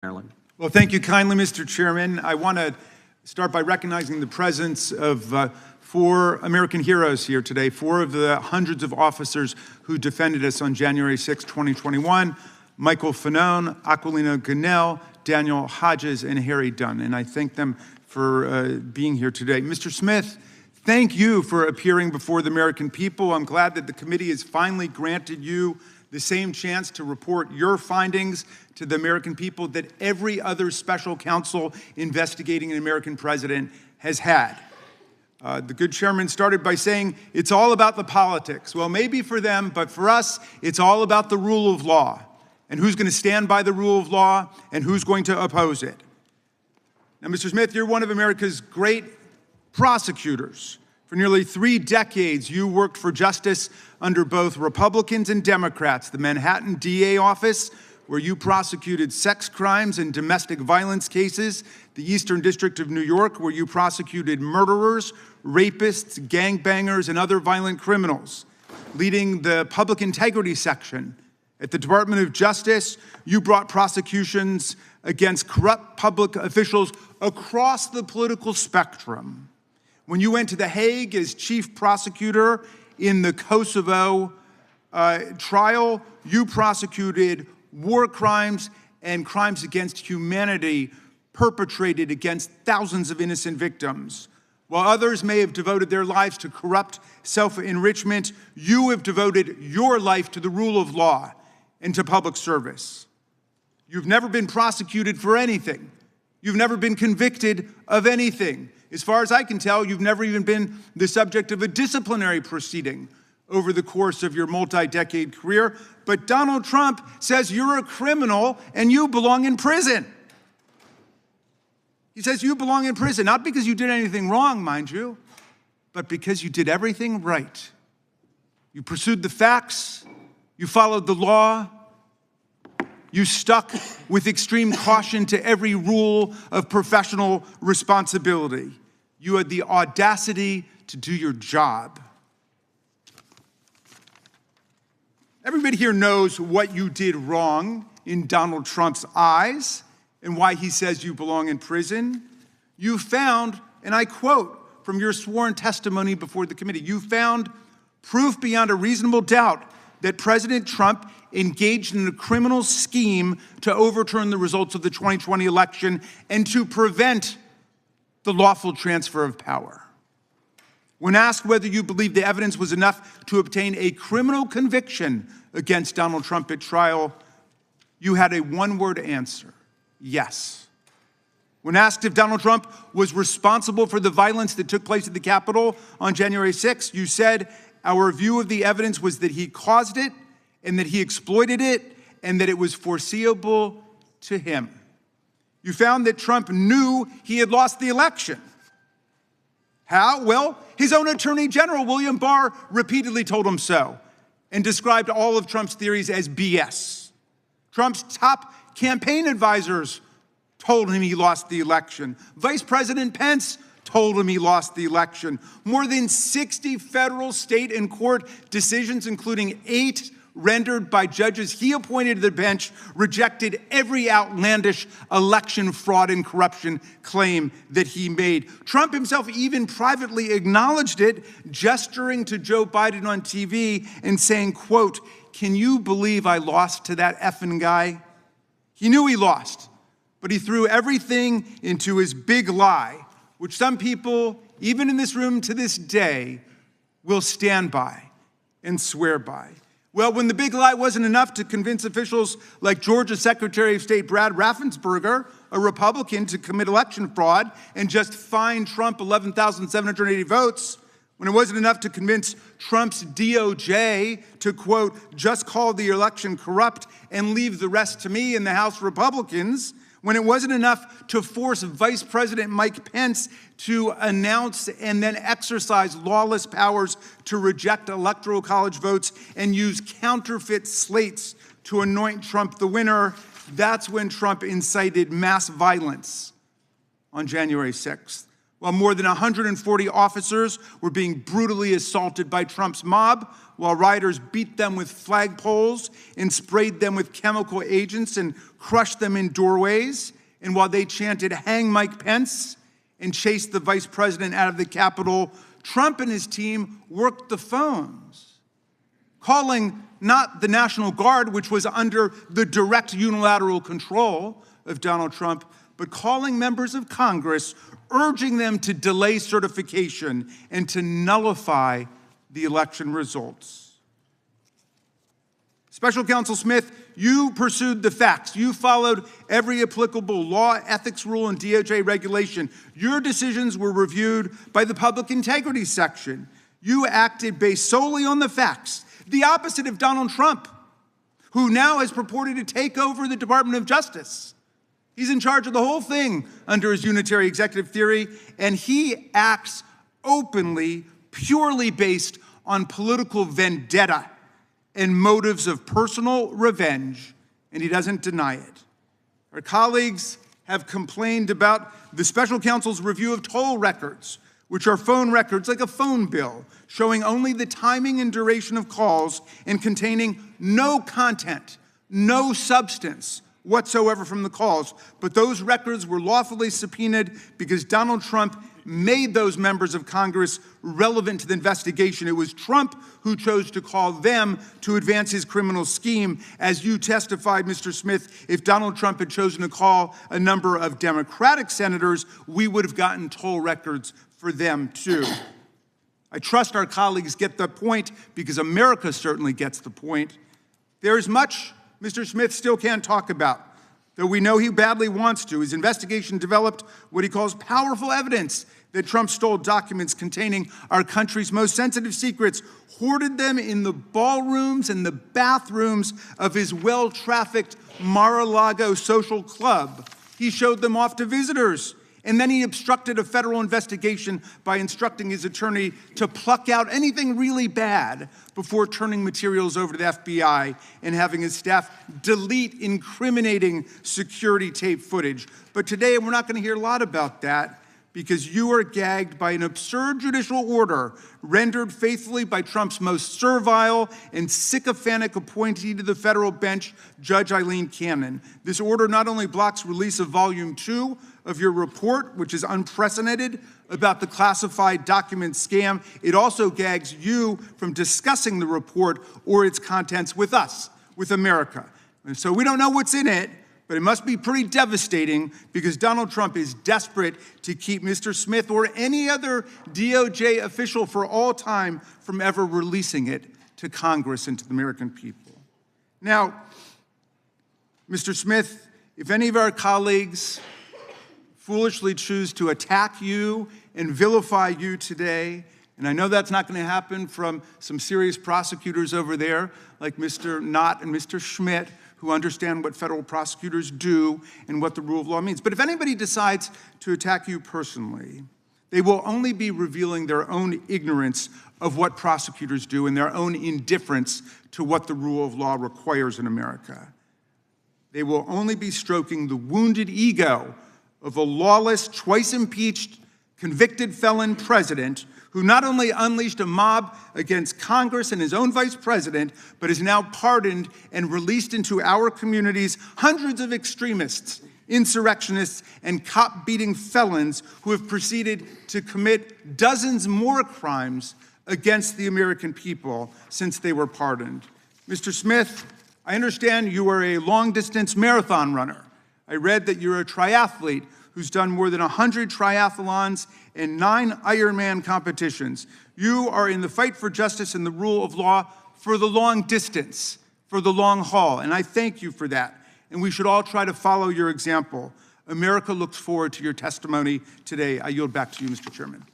Maryland. Well, thank you kindly, Mr. Chairman. I want to start by recognizing the presence of 4 American heroes here today, 4 of the hundreds of officers who defended us on January 6, 2021, Michael Fanone, Aquilino Gunnell, Daniel Hodges, and Harry Dunn. And I thank them for being here today. Mr. Smith, thank you for appearing before the American people. I'm glad that the committee has finally granted you the same chance to report your findings to the American people that every other special counsel investigating an American president has had. The good chairman started by saying, it's all about the politics. Well, maybe for them, but for us, it's all about the rule of law and who's going to stand by the rule of law and who's going to oppose it. Now, Mr. Smith, you're one of America's great prosecutors. For nearly 3 decades, you worked for justice under both Republicans and Democrats. The Manhattan DA office, where you prosecuted sex crimes and domestic violence cases. The Eastern District of New York, where you prosecuted murderers, rapists, gangbangers, and other violent criminals. Leading the public integrity section at the Department of Justice, you brought prosecutions against corrupt public officials across the political spectrum. When you went to The Hague as chief prosecutor in the Kosovo trial, you prosecuted war crimes and crimes against humanity perpetrated against thousands of innocent victims. While others may have devoted their lives to corrupt self-enrichment, you have devoted your life to the rule of law and to public service. You've never been prosecuted for anything. You've never been convicted of anything. As far as I can tell, you've never even been the subject of a disciplinary proceeding over the course of your multi-decade career. But Donald Trump says you're a criminal and you belong in prison. He says you belong in prison, not because you did anything wrong, mind you, but because you did everything right. You pursued the facts, you followed the law, you stuck with extreme caution to every rule of professional responsibility. You had the audacity to do your job. Everybody here knows what you did wrong in Donald Trump's eyes and why he says you belong in prison. You found, and I quote from your sworn testimony before the committee, you found proof beyond a reasonable doubt that President Trump engaged in a criminal scheme to overturn the results of the 2020 election and to prevent the lawful transfer of power. When asked whether you believe the evidence was enough to obtain a criminal conviction against Donald Trump at trial, you had a one-word answer: yes. When asked if Donald Trump was responsible for the violence that took place at the Capitol on January 6th, you said, our view of the evidence was that he caused it and that he exploited it and that it was foreseeable to him. You found that Trump knew he had lost the election. How? Well, his own Attorney General, William Barr, repeatedly told him so and described all of Trump's theories as BS. Trump's top campaign advisors told him he lost the election. Vice President Pence told him he lost the election. More than 60 federal, state, and court decisions, including 8 rendered by judges he appointed to the bench, rejected every outlandish election fraud and corruption claim that he made. Trump himself even privately acknowledged it, gesturing to Joe Biden on TV and saying, quote, "Can you believe I lost to that effing guy?" He knew he lost, but he threw everything into his big lie, which some people, even in this room to this day, will stand by and swear by. Well, when the big lie wasn't enough to convince officials like Georgia Secretary of State Brad Raffensperger, a Republican, to commit election fraud and just fine Trump 11,780 votes, when it wasn't enough to convince Trump's DOJ to, quote, just call the election corrupt and leave the rest to me and the House Republicans, when it wasn't enough to force Vice President Mike Pence to announce and then exercise lawless powers to reject electoral college votes and use counterfeit slates to anoint Trump the winner, that's when Trump incited mass violence on January 6th. while more than 140 officers were being brutally assaulted by Trump's mob, while rioters beat them with flagpoles and sprayed them with chemical agents and crushed them in doorways, and while they chanted, "Hang Mike Pence," and chased the vice president out of the Capitol, Trump and his team worked the phones, calling not the National Guard, which was under the direct unilateral control of Donald Trump, but calling members of Congress, urging them to delay certification and to nullify the election results. Special Counsel Smith, you pursued the facts. You followed every applicable law, ethics rule, and DOJ regulation. Your decisions were reviewed by the Public Integrity Section. You acted based solely on the facts, the opposite of Donald Trump, who now has purported to take over the Department of Justice. He's in charge of the whole thing under his unitary executive theory, and he acts openly, purely based on political vendetta and motives of personal revenge, and he doesn't deny it. Our colleagues have complained about the special counsel's review of toll records, which are phone records like a phone bill, showing only the timing and duration of calls and containing no content, no substance whatsoever from the calls. But those records were lawfully subpoenaed because Donald Trump made those members of Congress relevant to the investigation. It was Trump who chose to call them to advance his criminal scheme. As you testified, Mr. Smith, if Donald Trump had chosen to call a number of Democratic senators, we would have gotten toll records for them too. I trust our colleagues get the point because America certainly gets the point. There is much Mr. Smith still can't talk about, though we know he badly wants to. His investigation developed what he calls powerful evidence that Trump stole documents containing our country's most sensitive secrets, hoarded them in the ballrooms and the bathrooms of his well-trafficked Mar-a-Lago social club. He showed them off to visitors. And then he obstructed a federal investigation by instructing his attorney to pluck out anything really bad before turning materials over to the FBI and having his staff delete incriminating security tape footage. But today we're not going to hear a lot about that because you are gagged by an absurd judicial order rendered faithfully by Trump's most servile and sycophantic appointee to the federal bench, Judge Eileen Cannon. This order not only blocks release of Volume 2 of your report, which is unprecedented, about the classified document scam, it also gags you from discussing the report or its contents with us, with America. And so we don't know what's in it, but it must be pretty devastating because Donald Trump is desperate to keep Mr. Smith or any other DOJ official for all time from ever releasing it to Congress and to the American people. Now, Mr. Smith, if any of our colleagues foolishly choose to attack you and vilify you today, and I know that's not going to happen from some serious prosecutors over there like Mr. Knott and Mr. Schmidt, who understand what federal prosecutors do and what the rule of law means. But if anybody decides to attack you personally, they will only be revealing their own ignorance of what prosecutors do and their own indifference to what the rule of law requires in America. They will only be stroking the wounded ego of a lawless, twice impeached, convicted felon president who not only unleashed a mob against Congress and his own vice president, but is now pardoned and released into our communities hundreds of extremists, insurrectionists, and cop-beating felons who have proceeded to commit dozens more crimes against the American people since they were pardoned. Mr. Smith, I understand you are a long-distance marathon runner. I read that you're a triathlete who's done more than 100 triathlons and 9 Ironman competitions. You are in the fight for justice and the rule of law for the long distance, for the long haul, and I thank you for that. And we should all try to follow your example. America looks forward to your testimony today. I yield back to you, Mr. Chairman.